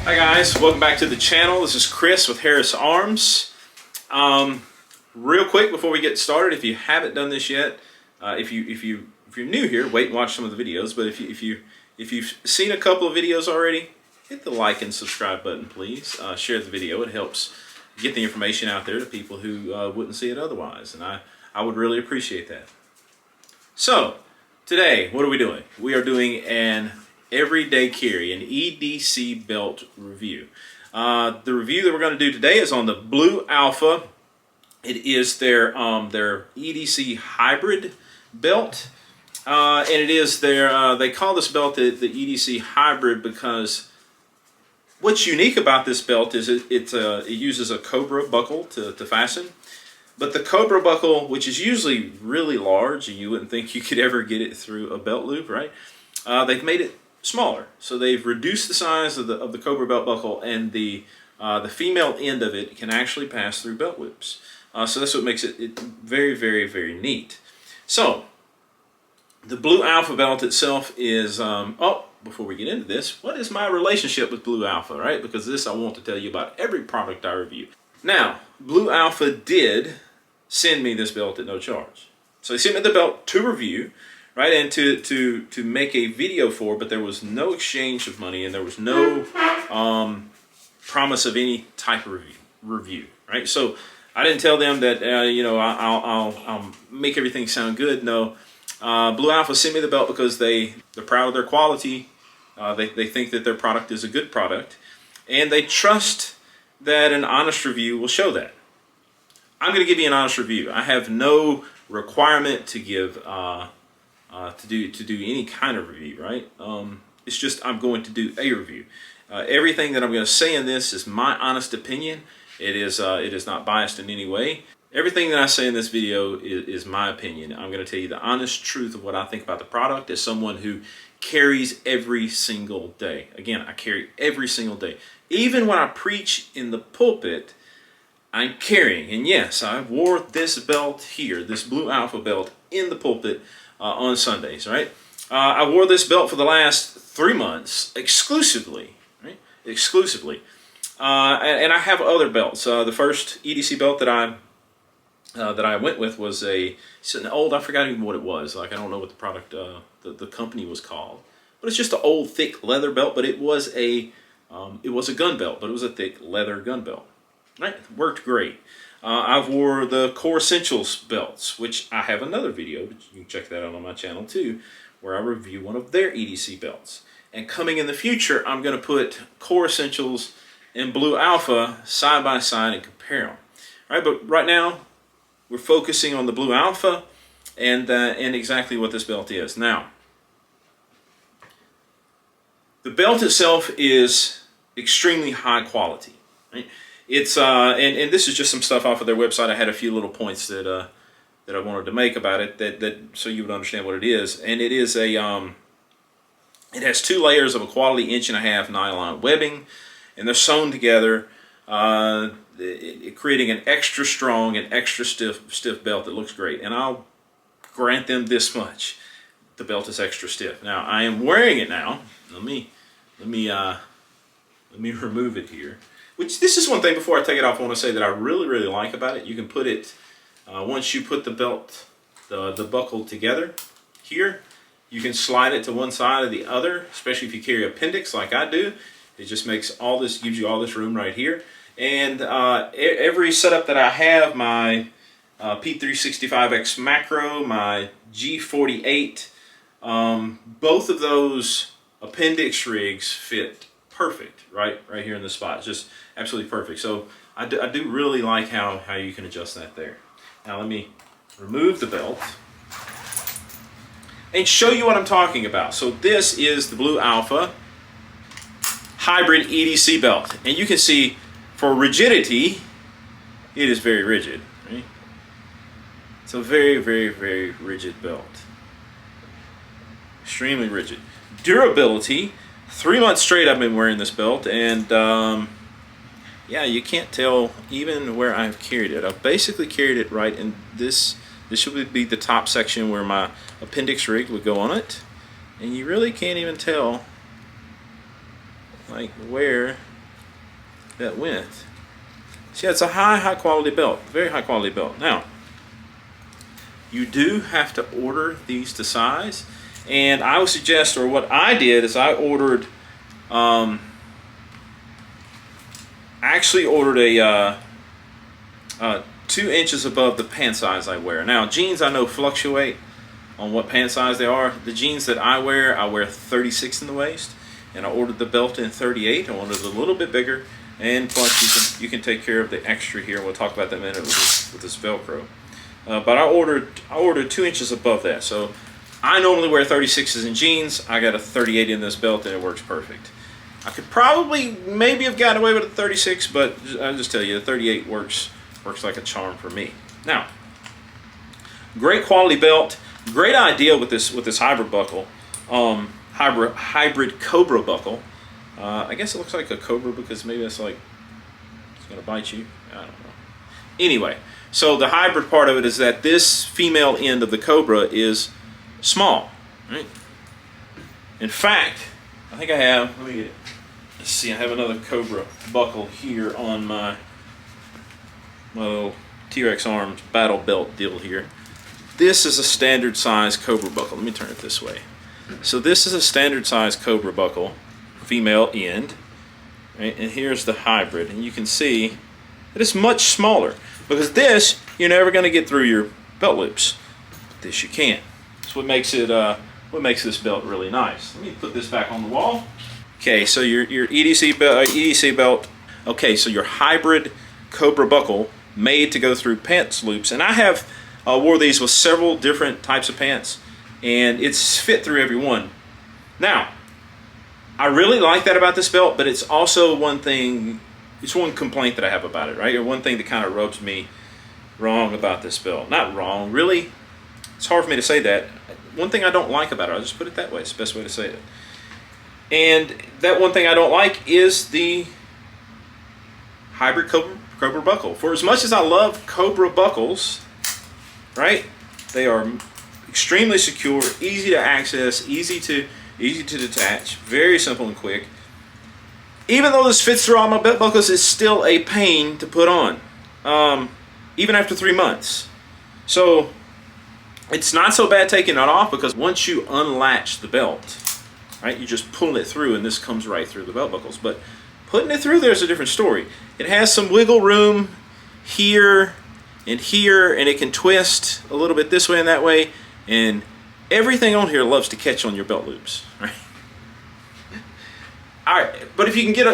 Hi guys, welcome back to the channel. This is Chris with Harris Arms. Real quick before we get started, if you haven't done this yet, if you're new here, wait and watch some of the videos. But if you've seen a couple of videos already, hit the like and subscribe button, please. Share the video; it helps get the information out there to people who wouldn't see it otherwise, and I would really appreciate that. So today, what are we doing? We are doing an everyday carry, an EDC belt review. The review that we're going to do today is on the Blue Alpha. It is their EDC hybrid belt, and it is their they call this belt the EDC hybrid because what's unique about this belt is it uses a Cobra buckle to fasten. But the Cobra buckle, which is usually really large, and you wouldn't think you could ever get it through a belt loop, right? They've made it smaller, so they've reduced the size of the Cobra belt buckle, and the female end of it can actually pass through belt loops. So that's what makes it very, very, very neat. So the Blue Alpha belt itself is before we get into this, what is my relationship with Blue Alpha, right? Because this I want to tell you about every product I review. Now, Blue Alpha did send me this belt at no charge. So they sent me the belt to review, right, and to make a video for, but there was no exchange of money, and there was no promise of any type of review, right? So I didn't tell them that I'll make everything sound good. No, Blue Alpha sent me the belt because they're proud of their quality. They think that their product is a good product, and they trust that an honest review will show that. I'm going to give you an honest review. I have no requirement to give to do any kind of review, right? It's just I'm going to do a review. Everything that I'm going to say in this is my honest opinion. It is not biased in any way. Everything that I say in this video is my opinion. I'm going to tell you the honest truth of what I think about the product as someone who carries every single day. Again, I carry every single day. Even when I preach in the pulpit, I'm carrying. And yes, I wore this belt here, this Blue Alpha belt, in the pulpit on Sundays, right? I wore this belt for the last 3 months exclusively, right? Exclusively. And I have other belts. The first EDC belt that I went with was it's an old, I forgot even what it was. Like, I don't know what the product, the company was called. But it's just an old, thick leather belt. But it was a gun belt, but it was a thick leather gun belt. Right? It worked great. I've wore the Core Essentials belts, which I have another video, but you can check that out on my channel too, where I review one of their EDC belts. And coming in the future, I'm going to put Core Essentials and Blue Alpha side by side and compare them. All right, but right now we're focusing on the Blue Alpha and exactly what this belt is. Now, the belt itself is extremely high quality. Right? It's and this is just some stuff off of their website. I had a few little points that I wanted to make about it that so you would understand what it is. And it is it has 2 layers of a quality 1.5-inch nylon webbing, and they're sewn together, creating an extra strong and extra stiff belt that looks great. And I'll grant them this much: the belt is extra stiff. Now I am wearing it now. Let me remove it here. Which, this is one thing before I take it off, I want to say that I really, really like about it. You can put it, once you put the belt, the buckle together here, you can slide it to one side or the other, especially if you carry appendix like I do. It just makes all this, gives you all this room right here. And every setup that I have, my P365X macro, my G48, both of those appendix rigs fit perfect right here in the spot. Just absolutely perfect. So I do really like how you can adjust that there. Now let me remove the belt and show you what I'm talking about. So this is the Blue Alpha hybrid EDC belt, and you can see for rigidity it is very rigid, right? It's a very, very, very rigid belt. Extremely rigid. Durability, 3 months straight I've been wearing this belt, and yeah, you can't tell even where I've carried it. I've basically carried it right in this should be the top section where my appendix rig would go on it, and you really can't even tell like where that width. See, it's a high quality belt, very high quality belt. Now, you do have to order these to size, and I would suggest, or what I did is I ordered, actually ordered a 2 inches above the pant size I wear. Now, jeans I know fluctuate on what pant size they are. The jeans that I wear 36 in the waist, and I ordered the belt in 38. I wanted it a little bit bigger, and plus you can take care of the extra here. We'll talk about that in a minute with this Velcro. But I ordered 2 inches above that. So I normally wear 36s in jeans. I got a 38 in this belt, and it works perfect. I could probably maybe have gotten away with a 36, but I'll just tell you, the 38 works like a charm for me. Now, great quality belt. Great idea with this hybrid buckle, hybrid Cobra buckle. I guess it looks like a cobra because maybe it's like it's gonna bite you. I don't know. Anyway, so the hybrid part of it is that this female end of the Cobra is small, right? In fact, I think I have. Let me get it. Let's see. I have another Cobra buckle here on my little T-Rex Arms battle belt deal here. This is a standard size Cobra buckle. Let me turn it this way. So this is a standard size Cobra buckle, female end, right? And here's the hybrid, and you can see that it's much smaller because this you're never going to get through your belt loops. But this you can. That's what makes it. What makes this belt really nice. Let me put this back on the wall. Okay, so your EDC belt. Okay, so your hybrid Cobra buckle made to go through pants loops, and I have. Wore these with several different types of pants, and it's fit through every one. Now, I really like that about this belt, but it's also one thing, it's one complaint that I have about it, right? Or one thing that kind of rubs me wrong about this belt. Not wrong, really. It's hard for me to say that. One thing I don't like about it, I'll just put it that way, it's the best way to say it. And that one thing I don't like is the hybrid Cobra buckle. For as much as I love Cobra buckles, right? They are extremely secure, easy to access, easy to detach, very simple and quick. Even though this fits through all my belt buckles, it's still a pain to put on, even after 3 months. So it's not so bad taking it off because once you unlatch the belt, right, you just pull it through and this comes right through the belt buckles. But putting it through there is a different story. It has some wiggle room here and here, and it can twist a little bit this way and that way, and everything on here loves to catch on your belt loops, right? All right, but if you can get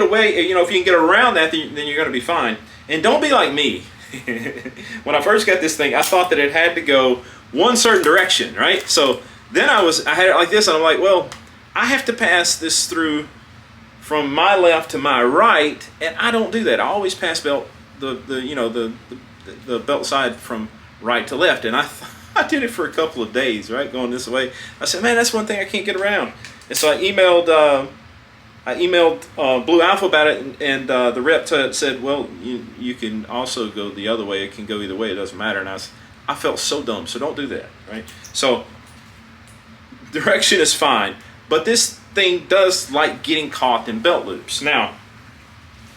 away, you know, if you can get around that, then you're going to be fine. And don't be like me. When I first got this thing, I thought that it had to go one certain direction, right? So then I had it like this, and I'm like, well, I have to pass this through from my left to my right, and I don't do that. I always pass the belt side from right to left, and I did it for a couple of days, right, going this way. I said, man, that's one thing I can't get around. And so I emailed Blue Alpha about it, and the rep said, well, you can also go the other way. It can go either way. It doesn't matter. And I felt so dumb. So don't do that, right? So direction is fine, but this thing does like getting caught in belt loops. Now,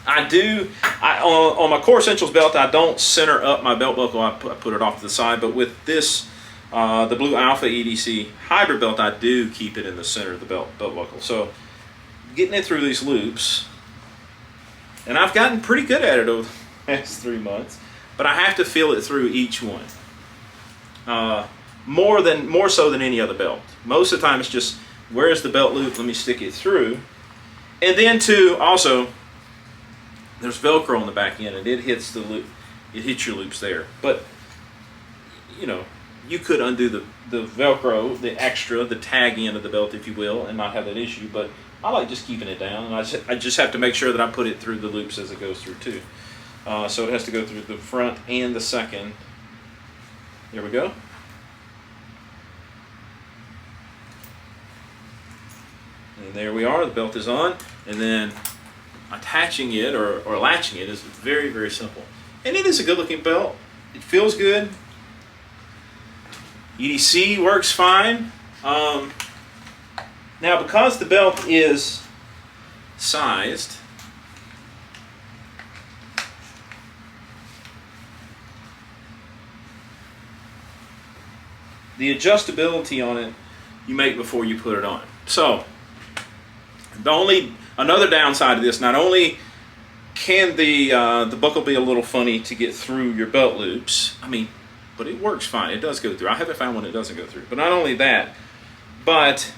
on my Core Essentials belt, I don't center up my belt buckle. I put it off to the side. But with this, the Blue Alpha EDC hybrid belt, I do keep it in the center of the belt buckle. So getting it through these loops, and I've gotten pretty good at it over the past 3 months, but I have to feel it through each one. More so than any other belt. Most of the time it's just, where's the belt loop? Let me stick it through. And then also, there's Velcro on the back end, and it hits the loop. It hits your loops there. But you know, you could undo the Velcro, the extra, the tag end of the belt, if you will, and not have that issue. But I like just keeping it down, and I just have to make sure that I put it through the loops as it goes through too. So it has to go through the front and the second. There we go. And there we are. The belt is on, and then attaching it or latching it is very, very simple. And it is a good-looking belt. It feels good. EDC works fine. Now, because the belt is sized the adjustability on it you make before you put it on. So another downside of this, not only can the buckle be a little funny to get through your belt loops, I mean, but it works fine. It does go through. I haven't found one that doesn't go through. But not only that, but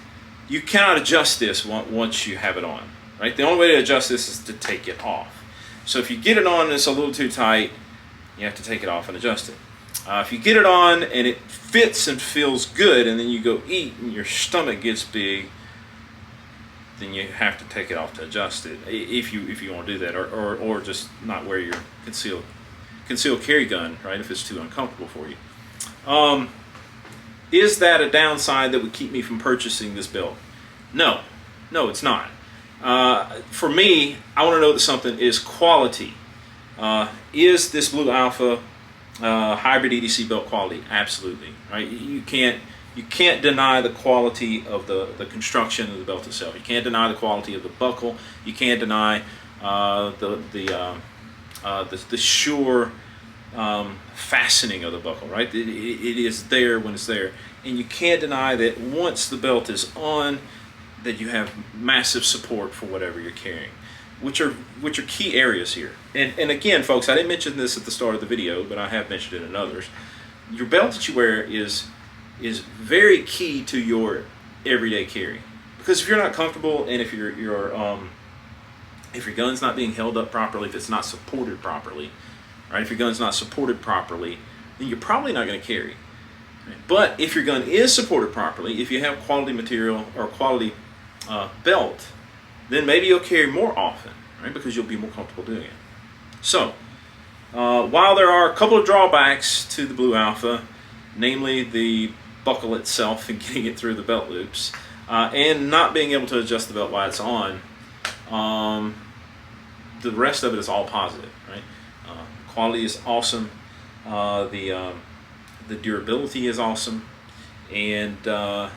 you cannot adjust this once you have it on, right? The only way to adjust this is to take it off. So if you get it on and it's a little too tight, you have to take it off and adjust it. If you get it on and it fits and feels good, and then you go eat and your stomach gets big, then you have to take it off to adjust it if you want to do that, or just not wear your concealed carry gun, right, if it's too uncomfortable for you. Is that a downside that would keep me from purchasing this belt? No, it's not. For me, I want to know that something is quality. Is this Blue Alpha hybrid EDC belt quality? Absolutely, right? You can't deny the quality of the construction of the belt itself. You can't deny the quality of the buckle. You can't deny the sure fastening of the buckle, right? It is there when it's there, and you can't deny that once the belt is on, that you have massive support for whatever you're carrying, which are key areas here. And again, folks, I didn't mention this at the start of the video, but I have mentioned it in others. Your belt that you wear is very key to your everyday carry, because if you're not comfortable, and if your gun's not being held up properly, if it's not supported properly, right? If your gun's not supported properly, then you're probably not going to carry. Right? But if your gun is supported properly, if you have quality material or quality belt, then maybe you'll carry more often, right? Because you'll be more comfortable doing it. So, while there are a couple of drawbacks to the Blue Alpha, namely the buckle itself and getting it through the belt loops, and not being able to adjust the belt while it's on, the rest of it is all positive, right? Quality is awesome, the durability is awesome, and the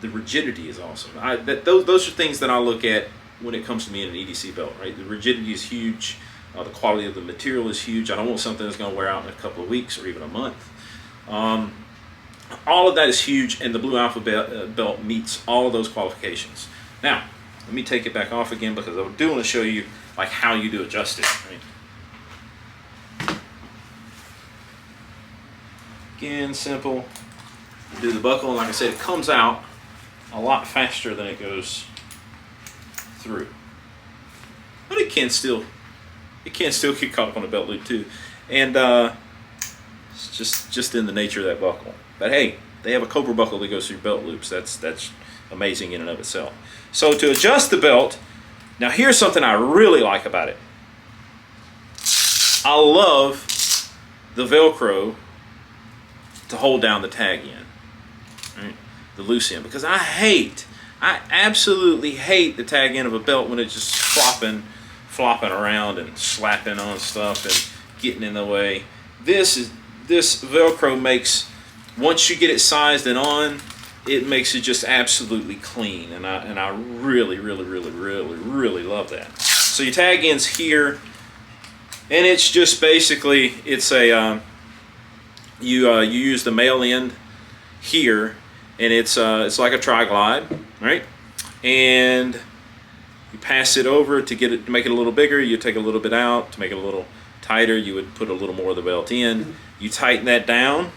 rigidity is awesome. Those are things that I look at when it comes to me in an EDC belt, right? The rigidity is huge. The quality of the material is huge. I don't want something that's going to wear out in a couple of weeks or even a month. All of that is huge, and the Blue Alpha belt meets all of those qualifications. Now, let me take it back off again, because I do want to show you like how you do adjust it. Right? Again, simple. You do the buckle, and like I said, it comes out a lot faster than it goes through. But it can still get caught up on a belt loop too, and it's just in the nature of that buckle. But hey, they have a Cobra buckle that goes through belt loops. That's amazing in and of itself. So to adjust the belt, now here's something I really like about it. I love the Velcro to hold down the tag end, right? The loose end, because I absolutely hate the tag end of a belt when it's just flopping around and slapping on stuff and getting in the way. This Velcro makes, once you get it sized and on, it makes it just absolutely clean, and I really love that. So your tag end's here, and it's just basically, it's a you use the male end here, and it's like a tri-glide, right? And you pass it over to make it a little bigger. You take a little bit out to make it a little tighter. You would put a little more of the belt in. You tighten that down,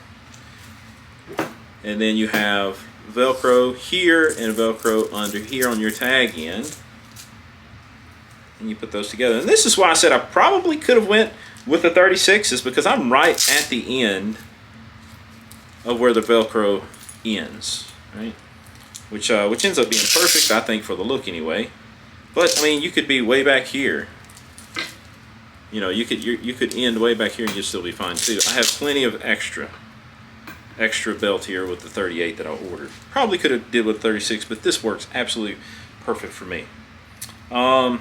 and then you have Velcro here and Velcro under here on your tag end, and you put those together. And this is why I said I probably could have went with the 36s, because I'm right at the end of where the Velcro ends, right? Which ends up being perfect, I think, for the look anyway. But I mean, you could be way back here. You know, you could end way back here and you'd still be fine too. I have plenty of extra belt here with the 38 that I ordered. Probably could have did with 36, but this works absolutely perfect for me. Yeah,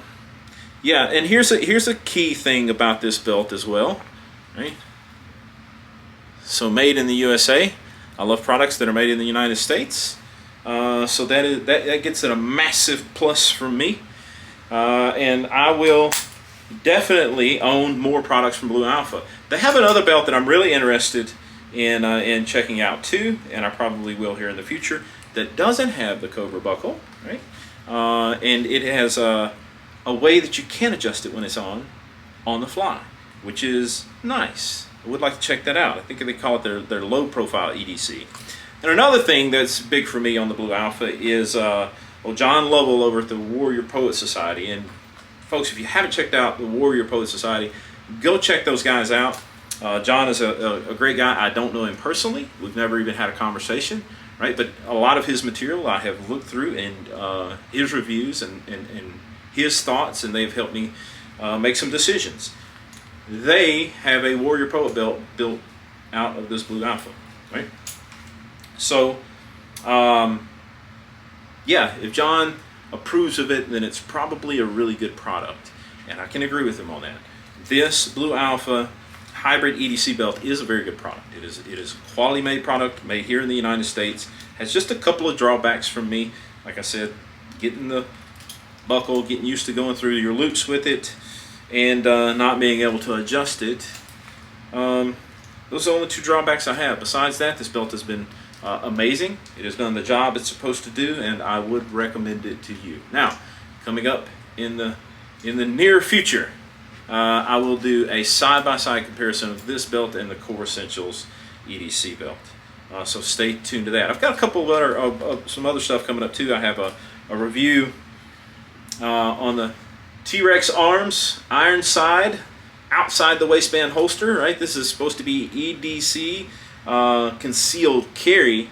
and here's a key thing about this belt as well, right? So made in the USA. I love products that are made in the United States. So that gets it a massive plus from me. And I will definitely own more products from Blue Alpha. They have another belt that I'm really interested in checking out too, and I probably will here in the future, that doesn't have the Cobra buckle, right? And it has a way that you can adjust it when it's on the fly, which is nice. I would like to check that out. I think they call it their low profile EDC. And another thing that's big for me on the Blue Alpha is John Lovell over at the Warrior Poet Society. And folks, if you haven't checked out the Warrior Poet Society, go check those guys out. John is a great guy. I don't know him personally. We've never even had a conversation, right? But a lot of his material I have looked through, and his reviews and his thoughts, and they've helped me make some decisions. They have a Warrior Poet belt built out of this Blue Alpha, right? So, yeah, if John approves of it, then it's probably a really good product, and I can agree with him on that. This Blue Alpha hybrid EDC belt is a very good product. It is a quality made product, made here in the United States. Has just a couple of drawbacks from me. Like I said, getting the buckle, getting used to going through your loops with it, and not being able to adjust it. Those are the only two drawbacks I have. Besides that, this belt has been amazing. It has done the job it's supposed to do, and I would recommend it to you. Now, coming up in the near future, I will do a side-by-side comparison of this belt and the Core Essentials EDC belt. So stay tuned to that. I've got a couple of some other stuff coming up too. I have a review on the T-Rex Arms iron side outside the waistband holster. Right, this is supposed to be EDC concealed carry,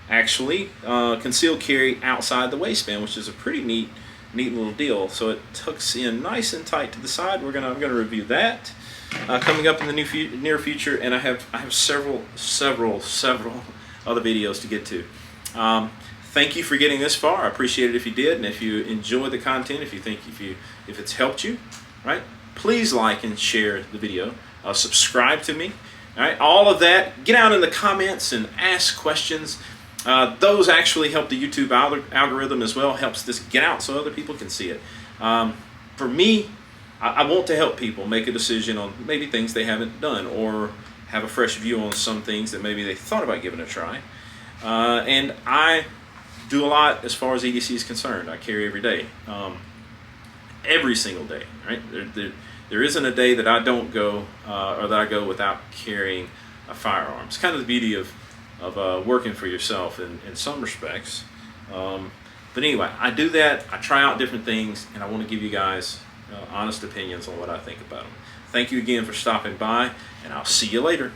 actually concealed carry outside the waistband, which is a pretty neat little deal. So it tucks in nice and tight to the side. I'm gonna review that coming up in the near future, and I have several other videos to get to. Thank you for getting this far. I appreciate it if you did, and if you enjoy the content, if it's helped you, right? Please like and share the video. Subscribe to me. All right, all of that. Get out in the comments and ask questions. Those actually help the YouTube algorithm as well. Helps this get out so other people can see it. For me, I want to help people make a decision on maybe things they haven't done, or have a fresh view on some things that maybe they thought about giving a try. And I do a lot as far as EDC is concerned. I carry every day, every single day. Right? There isn't a day that I don't go or that I go without carrying a firearm. It's kind of the beauty of working for yourself in some respects. But anyway, I do that. I try out different things, and I want to give you guys honest opinions on what I think about them. Thank you again for stopping by, and I'll see you later.